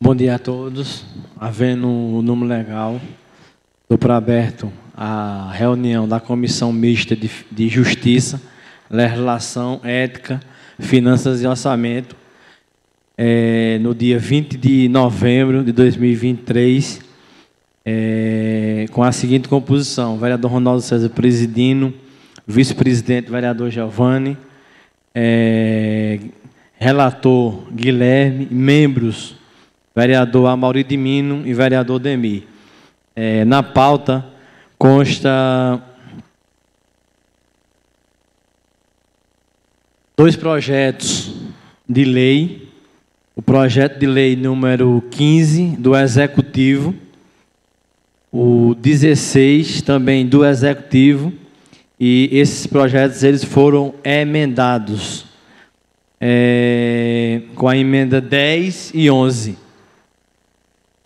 Bom dia a todos. Havendo o número legal, estou para aberto a reunião da Comissão Mista de Justiça, Legislação, Ética, Finanças e Orçamento, no dia 20 de novembro de 2023, com a seguinte composição: vereador Ronaldo César presidindo, vice-presidente vereador Giovanni, relator Guilherme, membros vereador Amaury de Mino e vereador Demir. Na pauta consta 2 projetos de lei. O projeto de lei número 15 do Executivo, o 16 também do Executivo, e esses projetos eles foram emendados com a emenda 10 e 11.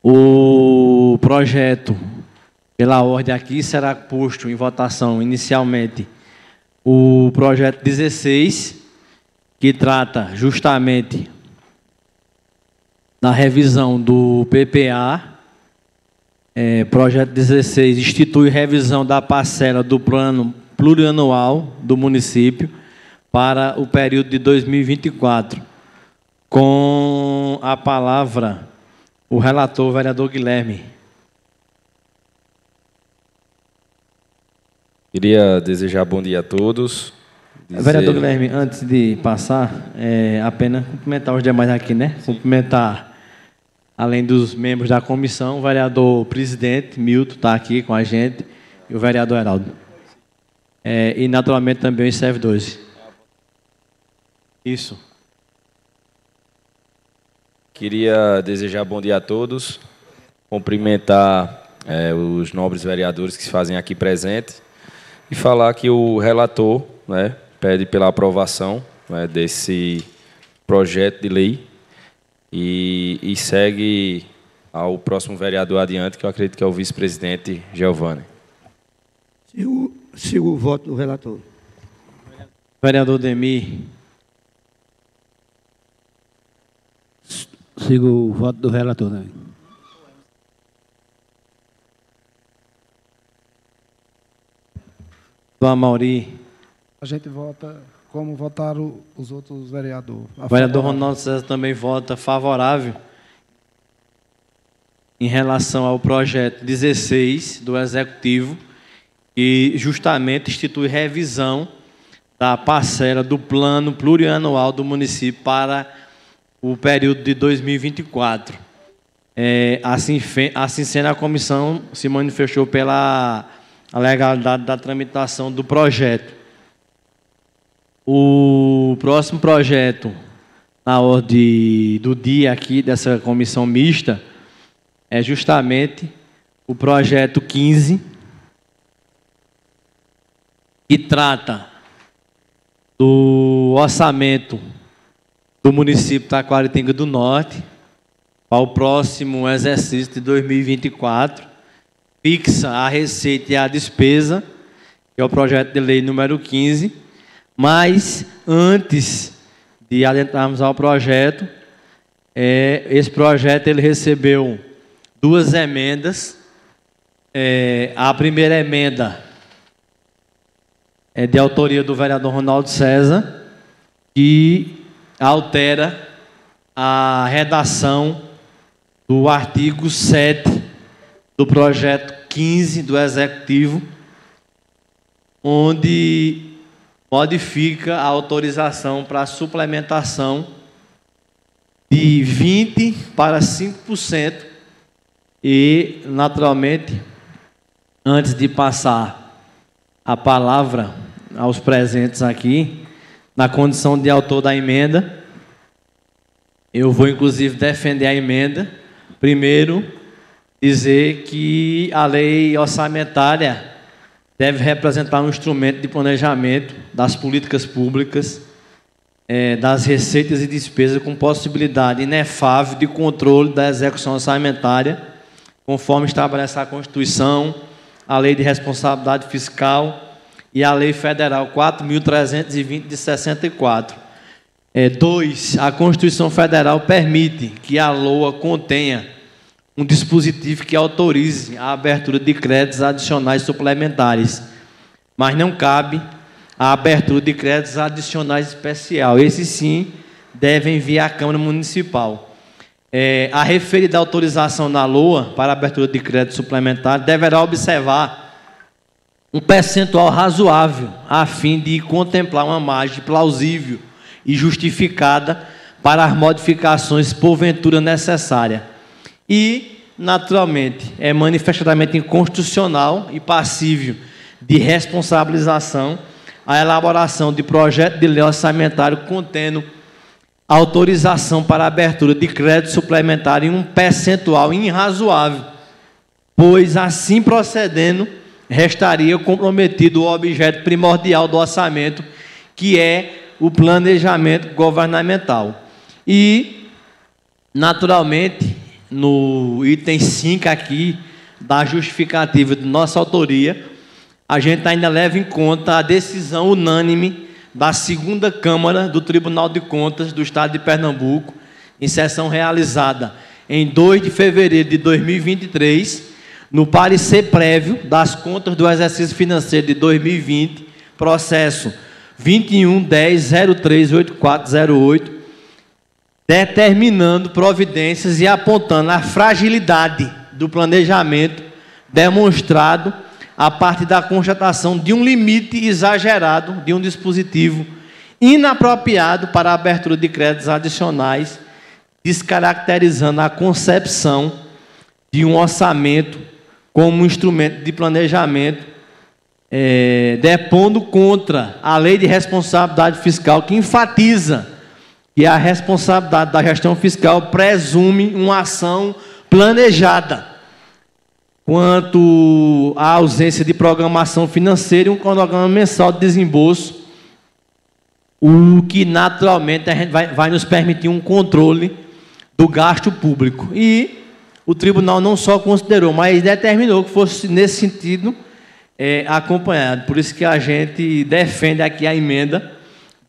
O projeto, pela ordem aqui, será posto em votação inicialmente o projeto 16, que trata justamente da revisão do PPA. Projeto 16 institui revisão da parcela do plano plurianual do município para o período de 2024. Com a palavra o relator, vereador Guilherme. Queria desejar bom dia a todos. Vereador Guilherme, antes de passar, apenas cumprimentar os demais aqui, né? Cumprimentar, além dos membros da comissão, o vereador presidente, Milton, está aqui com a gente, e o vereador Heraldo. E, naturalmente, também os servidores. Isso. Queria desejar bom dia a todos, cumprimentar os nobres vereadores que se fazem aqui presentes e falar que o relator, né, pede pela aprovação, né, desse projeto de lei e segue ao próximo vereador adiante, que eu acredito que é o vice-presidente Giovanni. Sigo o voto do relator. Vereador Demir. Sigo o voto do relator também. Do Amaury. A gente vota como votaram os outros vereadores. O vereador Ronaldo César também vota favorável em relação ao projeto 16 do Executivo, que justamente institui revisão da parcela do plano plurianual do município para o período de 2024. Assim sendo, a comissão se manifestou pela legalidade da tramitação do projeto. O próximo projeto, na ordem do dia aqui dessa comissão mista, é justamente o projeto 15, que trata do orçamento do município de Taquaritinga do Norte para o próximo exercício de 2024, fixa a receita e a despesa, que é o projeto de lei número 15, mas antes de adentrarmos ao projeto, esse projeto ele recebeu 2 emendas. A primeira emenda é de autoria do vereador Ronaldo César, que altera a redação do artigo 7 do projeto 15 do Executivo, onde modifica a autorização para a suplementação de 20% para 5%. E, naturalmente, antes de passar a palavra aos presentes aqui, na condição de autor da emenda, eu vou, inclusive, defender a emenda. Primeiro, dizer que a lei orçamentária deve representar um instrumento de planejamento das políticas públicas, das receitas e despesas, com possibilidade inefável de controle da execução orçamentária, conforme estabelece a Constituição, a Lei de Responsabilidade Fiscal e a Lei Federal 4.320 de 64. 2. A Constituição Federal permite que a LOA contenha um dispositivo que autorize a abertura de créditos adicionais suplementares, mas não cabe a abertura de créditos adicionais especial. Esses sim devem vir à Câmara Municipal. A referida autorização da LOA para a abertura de crédito suplementar deverá observar um percentual razoável, a fim de contemplar uma margem plausível e justificada para as modificações porventura necessárias. E, naturalmente, é manifestamente inconstitucional e passível de responsabilização a elaboração de projeto de lei orçamentário contendo autorização para a abertura de crédito suplementar em um percentual irrazoável, pois, assim procedendo, restaria comprometido o objeto primordial do orçamento, que é o planejamento governamental. E, naturalmente, no item 5 aqui, da justificativa de nossa autoria, a gente ainda leva em conta a decisão unânime da 2ª Câmara do Tribunal de Contas do Estado de Pernambuco, em sessão realizada em 2 de fevereiro de 2023, no parecer prévio das contas do exercício financeiro de 2020, processo 21.10.03.8408, determinando providências e apontando a fragilidade do planejamento demonstrado a partir da constatação de um limite exagerado de um dispositivo inapropriado para a abertura de créditos adicionais, descaracterizando a concepção de um orçamento como um instrumento de planejamento, depondo contra a Lei de Responsabilidade Fiscal, que enfatiza que a responsabilidade da gestão fiscal presume uma ação planejada, quanto à ausência de programação financeira e um cronograma mensal de desembolso, o que naturalmente a gente vai nos permitir um controle do gasto público. E o tribunal não só considerou, mas determinou que fosse nesse sentido acompanhado. Por isso que a gente defende aqui a emenda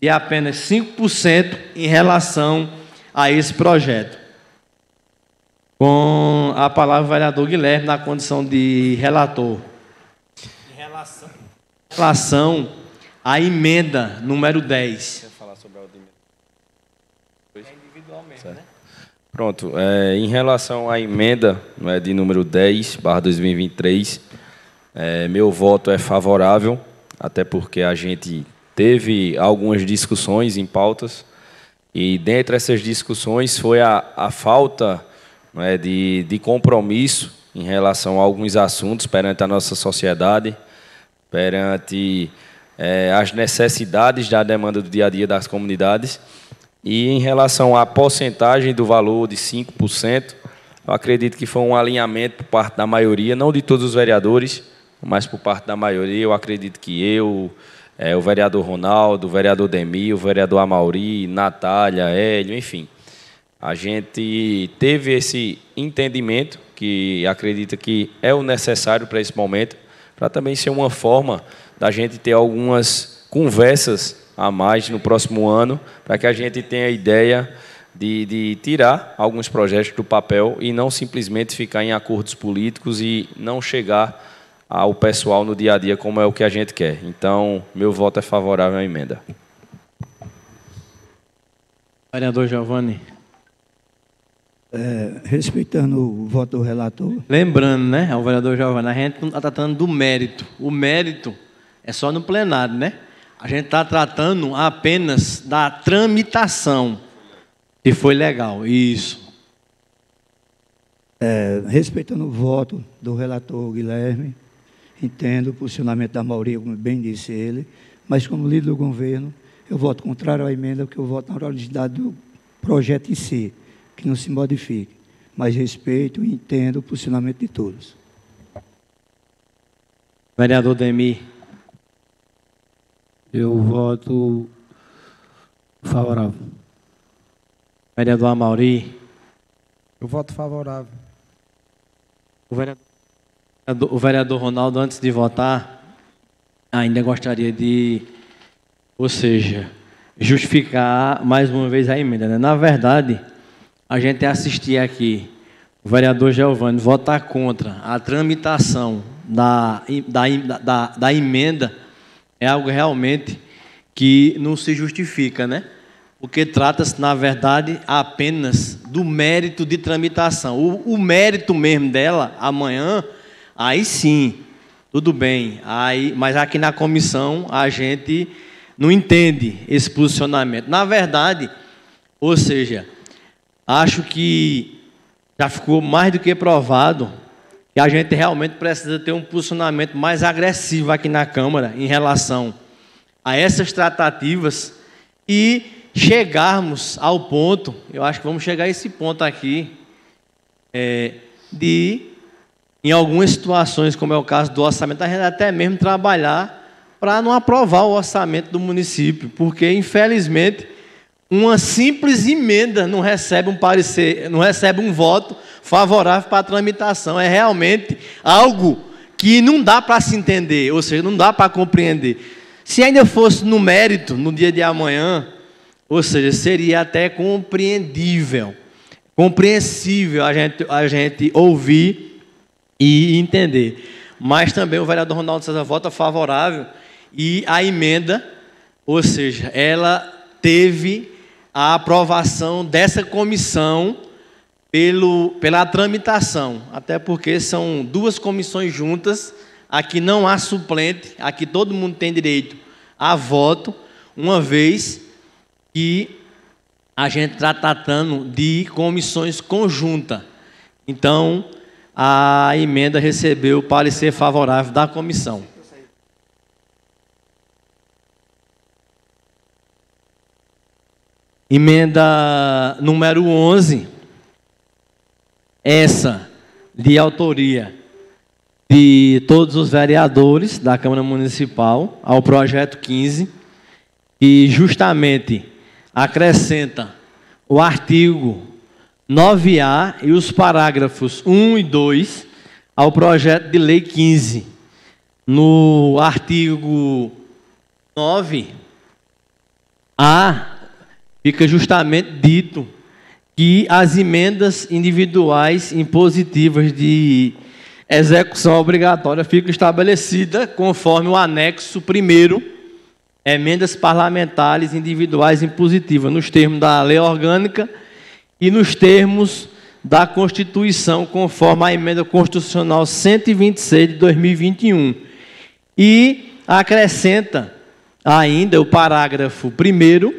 de apenas 5% em relação a esse projeto. Com a palavra o vereador Guilherme, na condição de relator. Em relação à emenda número 10. Quer falar sobre a outra emenda? Individualmente, certo, né? Pronto. Em relação à emenda de número 10/2023, meu voto é favorável, até porque a gente teve algumas discussões em pautas, e dentre essas discussões foi a falta de compromisso em relação a alguns assuntos perante a nossa sociedade, perante as necessidades da demanda do dia a dia das comunidades. E em relação à porcentagem do valor de 5%, eu acredito que foi um alinhamento por parte da maioria, não de todos os vereadores, mas por parte da maioria. Eu acredito que o vereador Ronaldo, o vereador Demir, o vereador Amauri, Natália, Hélio, enfim, a gente teve esse entendimento, que acredita que é o necessário para esse momento, para também ser uma forma da gente ter algumas conversas a mais no próximo ano, para que a gente tenha a ideia de tirar alguns projetos do papel e não simplesmente ficar em acordos políticos e não chegar ao pessoal no dia a dia como é o que a gente quer. Então, meu voto é favorável à emenda. Vereador Giovanni. Respeitando o voto do relator. Lembrando, né, ao vereador Giovanni, a gente não está tratando do mérito. O mérito é só no plenário, né? A gente está tratando apenas da tramitação, se foi legal. Isso. Respeitando o voto do relator Guilherme, entendo o posicionamento da maioria, como bem disse ele, mas como líder do governo, eu voto contrário à emenda, porque eu voto na oralidade do projeto em si, que não se modifique, mas respeito e entendo o posicionamento de todos. Vereador Demir. Eu voto favorável. Vereador Amauri. Eu voto favorável. O vereador Ronaldo, antes de votar, ainda gostaria de... Ou seja, justificar mais uma vez a emenda, né? Na verdade, a gente assistir aqui o vereador Geovani votar contra a tramitação da emenda é algo realmente que não se justifica, né? Porque trata-se, na verdade, apenas do mérito de tramitação. O mérito mesmo dela, amanhã, aí sim, tudo bem. Mas aqui na comissão a gente não entende esse posicionamento. Na verdade, ou seja, acho que já ficou mais do que provado que a gente realmente precisa ter um posicionamento mais agressivo aqui na Câmara em relação a essas tratativas e chegarmos ao ponto, eu acho que vamos chegar a esse ponto aqui, de, em algumas situações, como é o caso do orçamento, a gente até mesmo trabalhar para não aprovar o orçamento do município, porque, infelizmente, uma simples emenda não recebe um parecer, não recebe um voto favorável para a tramitação. É realmente algo que não dá para se entender, ou seja, não dá para compreender. Se ainda fosse no mérito, no dia de amanhã, ou seja, seria até compreensível a gente ouvir e entender. Mas também o vereador Ronaldo César vota favorável e a emenda, ou seja, ela teve a aprovação dessa comissão pela tramitação, até porque são duas comissões juntas, aqui não há suplente, aqui todo mundo tem direito a voto, uma vez que a gente está tratando de comissões conjuntas. Então, a emenda recebeu o parecer favorável da comissão. Emenda número 11, essa de autoria de todos os vereadores da Câmara Municipal ao projeto 15, e justamente acrescenta o artigo 9A e os parágrafos 1 e 2 ao projeto de lei 15. No artigo 9A, fica justamente dito que as emendas individuais impositivas de execução obrigatória ficam estabelecidas conforme o anexo 1º, emendas parlamentares individuais impositivas, nos termos da lei orgânica e nos termos da Constituição, conforme a emenda constitucional 126 de 2021. E acrescenta ainda o parágrafo 1º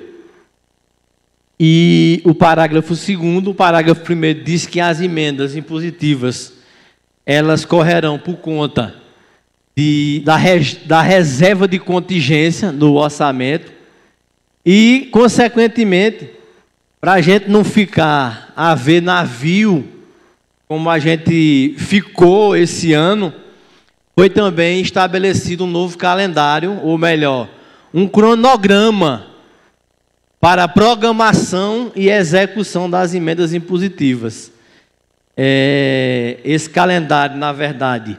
e o parágrafo 2º. O parágrafo 1º diz que as emendas impositivas elas correrão por conta da reserva de contingência do orçamento e, consequentemente, para a gente não ficar a ver navio, como a gente ficou esse ano, foi também estabelecido um novo calendário, ou melhor, um cronograma para a programação e execução das emendas impositivas. Esse calendário, na verdade,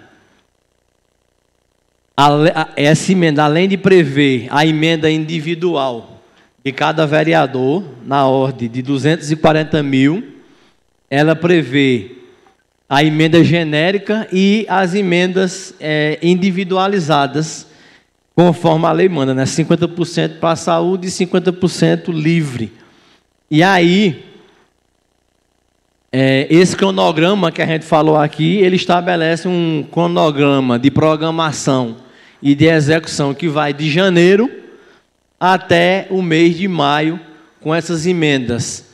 essa emenda, além de prever a emenda individual de cada vereador, na ordem de 240 mil, ela prevê a emenda genérica e as emendas individualizadas, conforme a lei manda, né? 50% para a saúde e 50% livre. E aí, esse cronograma que a gente falou aqui, ele estabelece um cronograma de programação e de execução que vai de janeiro até o mês de maio, com essas emendas.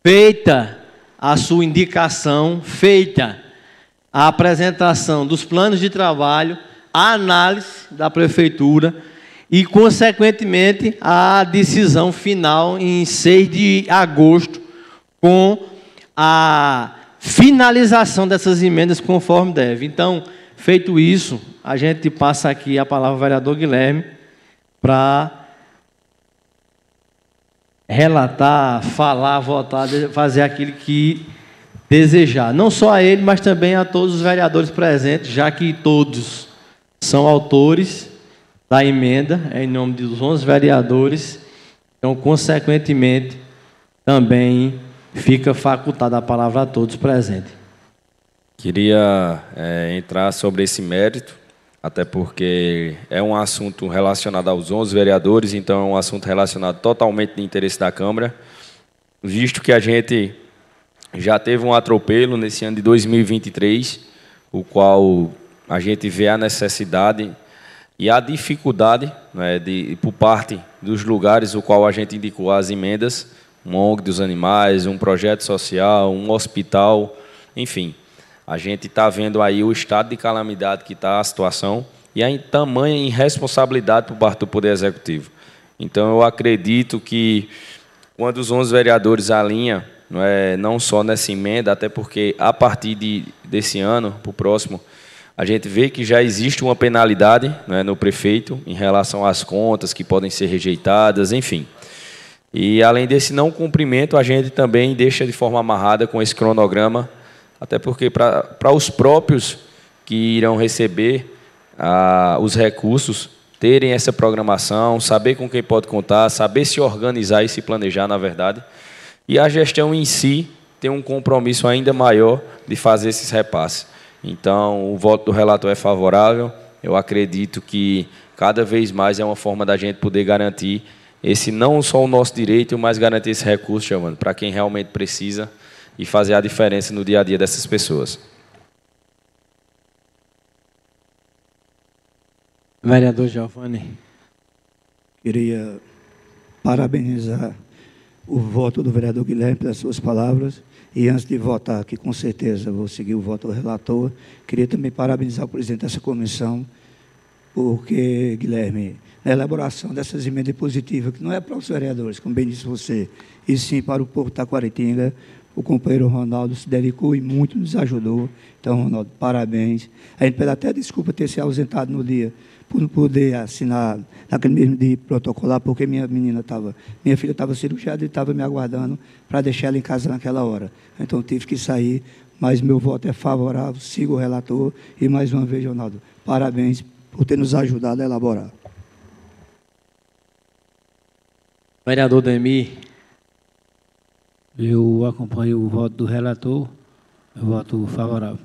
Feita a sua indicação, feita a apresentação dos planos de trabalho, a análise da prefeitura e, consequentemente, a decisão final em 6 de agosto, com a finalização dessas emendas conforme deve. Então, feito isso, a gente passa aqui a palavra ao vereador Guilherme para relatar, falar, votar, fazer aquilo que desejar. Não só a ele, mas também a todos os vereadores presentes, já que todos são autores da emenda, em nome dos 11 vereadores, Então, consequentemente, também fica facultada a palavra a todos presentes. Queria entrar sobre esse mérito, até porque é um assunto relacionado aos 11 vereadores, então é um assunto relacionado totalmente de interesse da Câmara, visto que a gente já teve um atropelo nesse ano de 2023, o qual a gente vê a necessidade e a dificuldade, né, por parte dos lugares o qual a gente indicou as emendas, um ONG dos animais, um projeto social, um hospital, enfim. A gente está vendo aí o estado de calamidade que está a situação e a tamanha irresponsabilidade por parte do Poder Executivo. Então, eu acredito que, quando os 11 vereadores alinham, não só nessa emenda, até porque, a partir desse ano, para o próximo, a gente vê que já existe uma penalidade, no prefeito em relação às contas que podem ser rejeitadas, enfim. E, além desse não cumprimento, a gente também deixa de forma amarrada com esse cronograma, até porque para os próprios que irão receber os recursos, terem essa programação, saber com quem pode contar, saber se organizar e se planejar, na verdade, e a gestão em si tem um compromisso ainda maior de fazer esses repasses. Então, o voto do relator é favorável. Eu acredito que cada vez mais é uma forma da gente poder garantir esse não só o nosso direito, mas garantir esse recurso, Giovanni, para quem realmente precisa e fazer a diferença no dia a dia dessas pessoas. Vereador Giovanni. Queria parabenizar o voto do vereador Guilherme pelas suas palavras. E antes de votar, que com certeza vou seguir o voto do relator, queria também parabenizar o presidente dessa comissão, porque, Guilherme, na elaboração dessas emendas positivas, que não é para os vereadores, como bem disse você, e sim para o povo de Taquaritinga, o companheiro Ronaldo se dedicou e muito nos ajudou. Então, Ronaldo, parabéns. A gente pede até desculpa ter se ausentado no dia, por não poder assinar naquele mesmo dia protocolar, porque minha filha estava cirurgiada e estava me aguardando para deixar ela em casa naquela hora. Então, tive que sair, mas meu voto é favorável, sigo o relator. E, mais uma vez, Ronaldo, parabéns por ter nos ajudado a elaborar. Vereador Demir. Eu acompanho o voto do relator, eu voto favorável.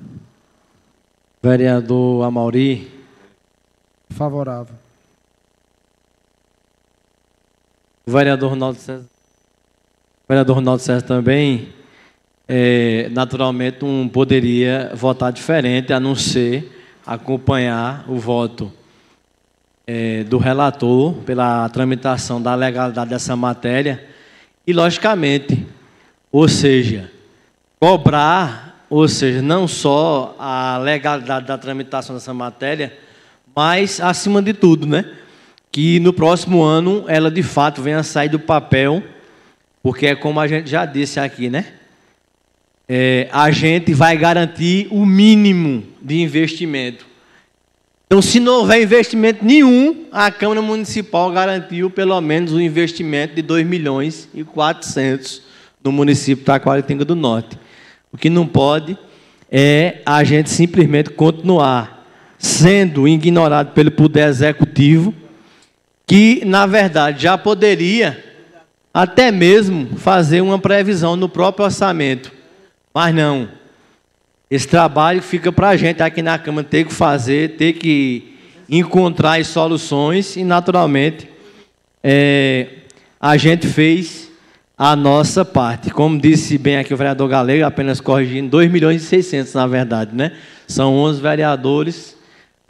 Vereador Amauri. Favorável. O vereador Ronaldo César. O vereador Ronaldo César também, naturalmente, não poderia votar diferente, a não ser acompanhar o voto do relator pela tramitação da legalidade dessa matéria e, logicamente, ou seja, cobrar, não só a legalidade da tramitação dessa matéria, mas, acima de tudo, que no próximo ano ela, de fato, venha a sair do papel, porque é como a gente já disse aqui, a gente vai garantir o mínimo de investimento. Então, se não houver investimento nenhum, a Câmara Municipal garantiu pelo menos um investimento de 2.400.000 no município de Taquaritinga do Norte. O que não pode é a gente simplesmente continuar sendo ignorado pelo Poder Executivo, que, na verdade, já poderia até mesmo fazer uma previsão no próprio orçamento. Mas não. Esse trabalho fica para a gente aqui na Câmara ter que fazer, ter que encontrar as soluções e, naturalmente, a gente fez a nossa parte. Como disse bem aqui o vereador Galego, apenas corrigindo, 2.600.000, na verdade, São 11 vereadores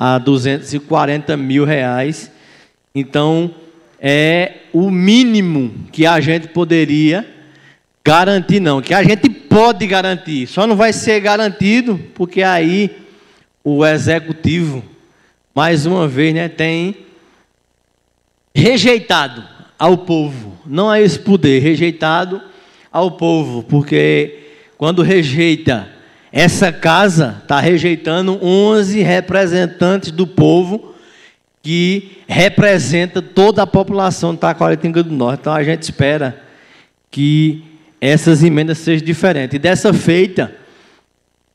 a R$240.000. Então, é o mínimo que a gente poderia garantir, não, que a gente pode garantir, só não vai ser garantido porque aí o Executivo, mais uma vez, tem rejeitado ao povo, não a esse poder, rejeitado ao povo, porque quando rejeita essa casa, está rejeitando 11 representantes do povo que representa toda a população de Taquaritinga do Norte. Então, a gente espera que essas emendas sejam diferentes. E dessa feita,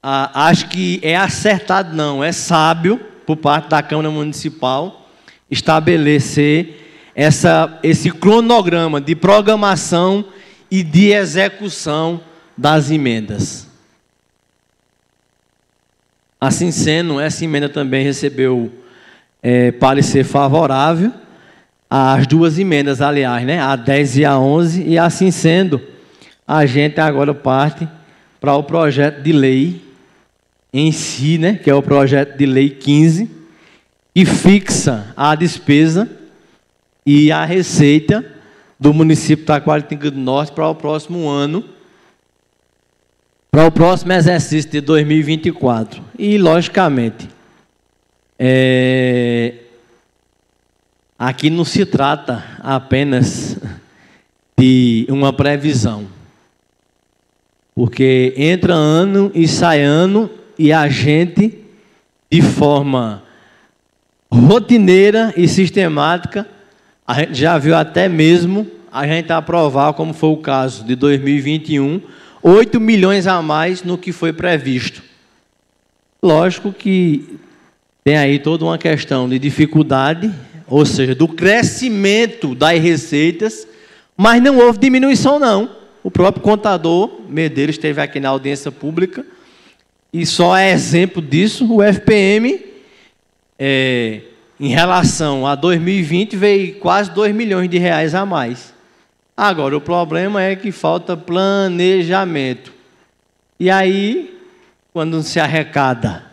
acho que é acertado, não, é sábio, por parte da Câmara Municipal, estabelecer esse cronograma de programação e de execução das emendas. Assim sendo, essa emenda também recebeu parecer favorável, as duas emendas, aliás, né, a 10 e a 11, e assim sendo, a gente agora parte para o projeto de lei em si, né, que é o projeto de lei 15, que fixa a despesa e a receita do município de Taquaritinga do Norte para o próximo ano, para o próximo exercício de 2024. E, logicamente, aqui não se trata apenas de uma previsão, porque entra ano e sai ano e a gente, de forma rotineira e sistemática, a gente já viu até mesmo a gente aprovar, como foi o caso de 2021, 8 milhões a mais no que foi previsto. Lógico que tem aí toda uma questão de dificuldade, ou seja, do crescimento das receitas, mas não houve diminuição, não. O próprio contador Medeiros esteve aqui na audiência pública, e só é exemplo disso, o FPM, em relação a 2020, veio quase 2 milhões de reais a mais. Agora, o problema é que falta planejamento. E aí, quando se arrecada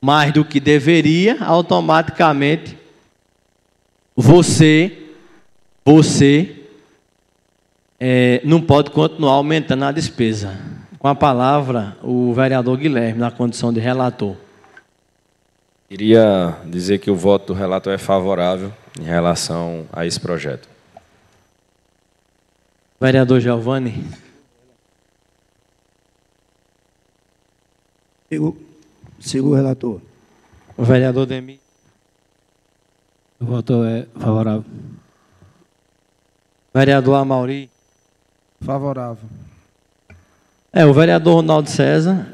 mais do que deveria, automaticamente você não pode continuar aumentando a despesa. Com a palavra, o vereador Guilherme, na condição de relator. Queria dizer que o voto do relator é favorável em relação a esse projeto. Vereador Giovanni. Sigo o relator. O vereador Demi. O voto é favorável. Vereador Amauri. Favorável. O vereador Ronaldo César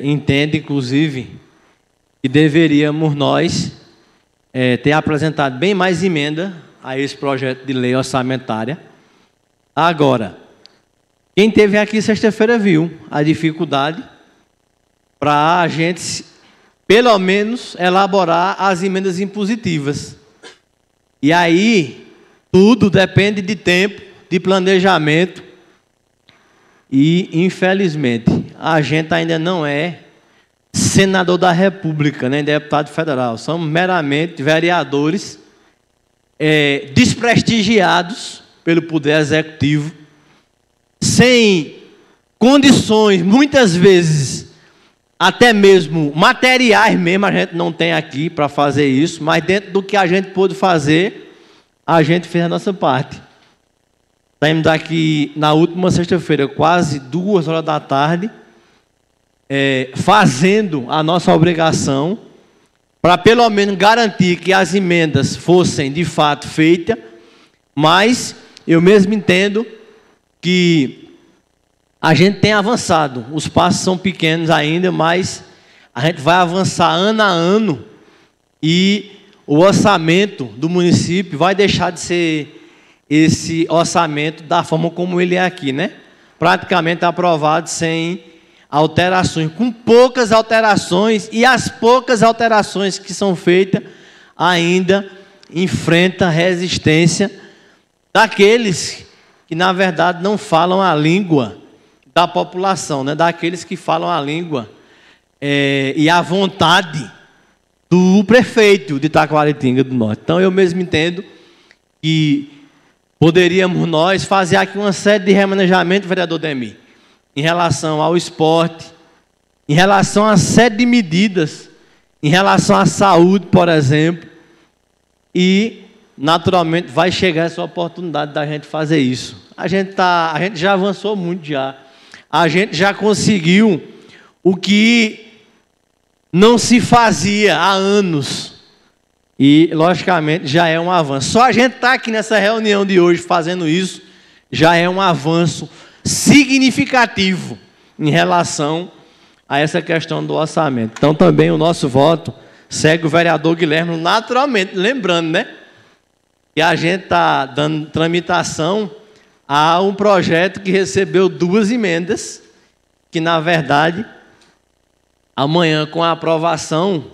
entende, inclusive, que deveríamos nós ter apresentado bem mais emenda a esse projeto de lei orçamentária. Agora, quem esteve aqui sexta-feira viu a dificuldade para a gente, pelo menos, elaborar as emendas impositivas. E aí, tudo depende de tempo, de planejamento, e, infelizmente, a gente ainda não é senador da República, nem deputado federal. Somos meramente vereadores desprestigiados pelo Poder Executivo, sem condições, muitas vezes, até mesmo materiais mesmo, a gente não tem aqui para fazer isso, mas dentro do que a gente pôde fazer, a gente fez a nossa parte. Saímos daqui na última sexta-feira, quase 2 horas da tarde, fazendo a nossa obrigação, para pelo menos garantir que as emendas fossem de fato feitas, mas eu mesmo entendo que a gente tem avançado. Os passos são pequenos ainda, mas a gente vai avançar ano a ano e o orçamento do município vai deixar de ser esse orçamento da forma como ele é aqui, né? Praticamente aprovado sem alterações, com poucas alterações, e as poucas alterações que são feitas ainda enfrenta resistência daqueles que, na verdade, não falam a língua da população, né? Daqueles que falam a língua e a vontade do prefeito de Taquaritinga do Norte. Então, eu mesmo entendo que poderíamos nós fazer aqui uma série de remanejamento, vereador Demi, em relação ao esporte, em relação a série de medidas, em relação à saúde, por exemplo, e, naturalmente, vai chegar essa oportunidade da gente fazer isso. A gente já avançou muito já. A gente já conseguiu o que não se fazia há anos. E, logicamente, já é um avanço. Só a gente estar aqui nessa reunião de hoje fazendo isso, já é um avanço significativo em relação a essa questão do orçamento. Então, também o nosso voto segue o vereador Guilherme, naturalmente, lembrando, né? E a gente está dando tramitação a um projeto que recebeu 2 emendas, que, na verdade, amanhã, com a aprovação,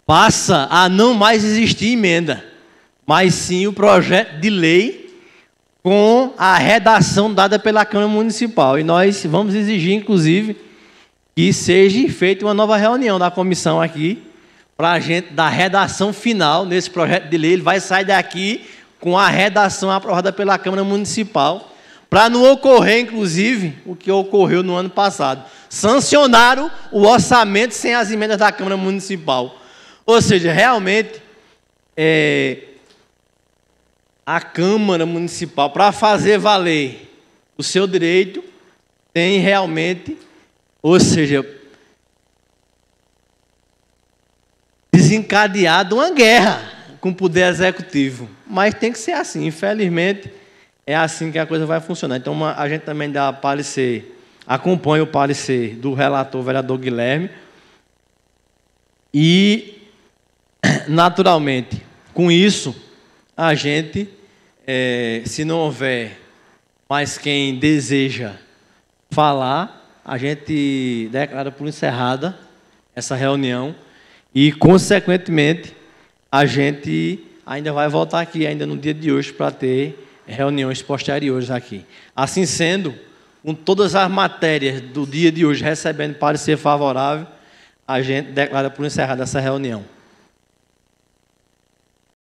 passa a não mais existir emenda, mas sim o projeto de lei com a redação dada pela Câmara Municipal. E nós vamos exigir, inclusive, que seja feita uma nova reunião da comissão aqui, para a gente dar redação final nesse projeto de lei. Ele vai sair daqui com a redação aprovada pela Câmara Municipal, para não ocorrer, inclusive, o que ocorreu no ano passado. Sancionaram o orçamento sem as emendas da Câmara Municipal. Ou seja, realmente, a Câmara Municipal, para fazer valer o seu direito, tem realmente, ou seja, desencadeado uma guerra com o Poder Executivo. Mas tem que ser assim, infelizmente, é assim que a coisa vai funcionar. Então, a gente também dá parecer, acompanha o parecer do relator, vereador Guilherme, e, naturalmente, com isso, a gente, se não houver mais quem deseja falar, a gente declara por encerrada essa reunião e, consequentemente, a gente ainda vai voltar aqui, ainda no dia de hoje, para ter reuniões posteriores aqui. Assim sendo, com todas as matérias do dia de hoje recebendo parecer favorável, a gente declara por encerrada essa reunião.